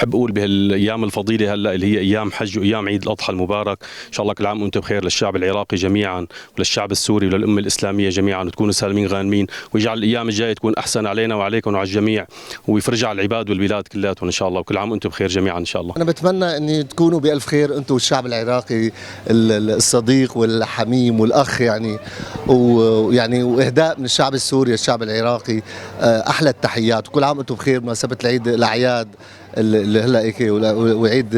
بحب اقول بهالايام الفضيله هلا اللي هي ايام حج وايام عيد الاضحى المبارك، ان شاء الله كل عام وانتم بخير للشعب العراقي جميعا وللشعب السوري وللامه الاسلاميه جميعا، وتكونوا سالمين غانمين، ويجعل الايام الجايه تكون احسن علينا وعليكم وعلى الجميع، ويفرجها على العباد والبلاد كلياتهم ان شاء الله، وكل عام وانتم بخير جميعا ان شاء الله. انا بتمنى ان تكونوا بالف خير انتم والشعب العراقي الصديق والحميم والاخ يعني، ويعني واهداء من الشعب السوري للشعب العراقي احلى التحيات، وكل عام وانتم بخير بمناسبه العيد الاعياد اللي هلا هيك، وعيد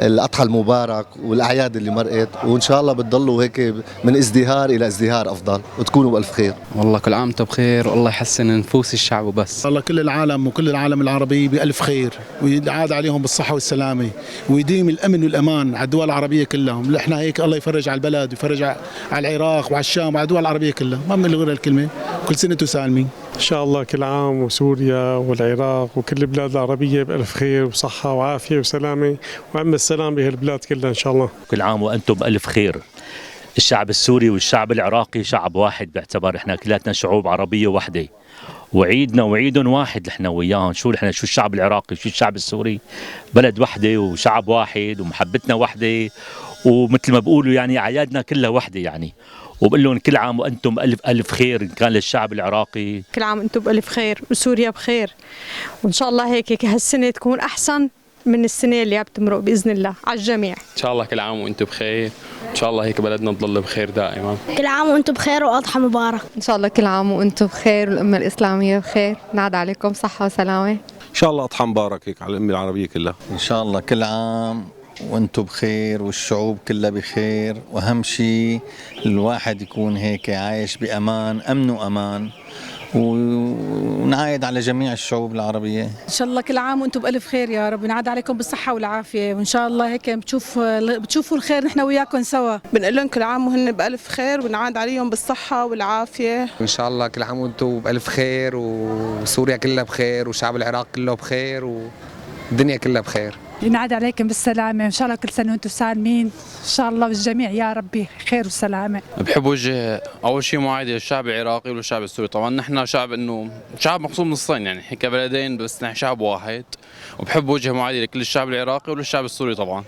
الاضحى المبارك والاعياد اللي مرقت، وان شاء الله بتضلوا هيك من ازدهار الى ازدهار افضل، وتكونوا بالف خير. والله كل عام وانتم بخير، والله يحسن نفوس الشعب وبس. والله كل العالم وكل العالم العربي بألف خير، ويعاد عليهم بالصحة والسلامة، ويديم الأمن والأمان على الدول العربية كلهم. احنا هيك الله يفرج على البلد ويفرج على العراق وعلى الشام وعلى الدول العربية كلها، ما بنلغي غير الكلمة. كل سنة وانتم سالمين. إن شاء الله كل عام وسوريا والعراق وكل البلاد العربية بألف خير وصحة وعافية وسلامة، وعم السلام بهالبلاد كلها إن شاء الله. كل عام وأنتم بألف خير. الشعب السوري والشعب العراقي شعب واحد، باعتبار إحنا كلاتنا شعوب عربية واحدة، وعيدنا وعيدهم واحد نحن وياهم. شو الشعب العراقي شو الشعب السوري، بلد واحدة وشعب واحد ومحبتنا واحدة، ومثل ما بقولوا يعني أعيادنا كلها واحدة يعني. وبقول لهم كل عام وانتم الف خير، ان كان للشعب العراقي. كل عام وانتم بالف خير وسوريا بخير، وان شاء الله هيك هالسنه تكون احسن من السنه اللي عم تمرق باذن الله على الجميع. ان شاء الله كل عام وانتم بخير، ان شاء الله هيك بلدنا تضل بخير دائما. كل عام وانتم بخير واضحى مبارك. ان شاء الله كل عام وانتم بخير والامه الاسلاميه بخير، نعد عليكم صحه وسلامه. ان شاء الله اضحى مبارك هيك على الامه العربيه كلها. ان شاء الله كل عام وانتم بخير والشعوب كلها بخير، واهم شيء الواحد يكون هيك عايش بامان، امن وامان، ونعايد على جميع الشعوب العربية. إن شاء الله كل عام وأنتم بألف خير يا رب، نعاد عليكم بالصحة والعافية، وإن شاء الله هيك بتشوفوا الخير نحن وياكم سوا. بنقول لهم كل عام وهن بألف خير، ونعاد عليهم بالصحة والعافية. إن شاء الله كل عام وأنتم بألف خير، وسوريا كلها بخير، وشعب العراق كله بخير، والدنيا كلها بخير. ينعاد عليكم بالسلامة، وإن شاء الله كل سنة وأنتم سالمين، إن شاء الله والجميع يا ربي خير وسلامة. بحب وجه أول شيء معايدة للشعب العراقي والشعب السوري، طبعا نحن شعب إنه شعب مقسوم نصين يعني كبلدين، بس نحن شعب واحد، وبحب وجه معايدة لكل الشعب العراقي وللشعب السوري طبعا.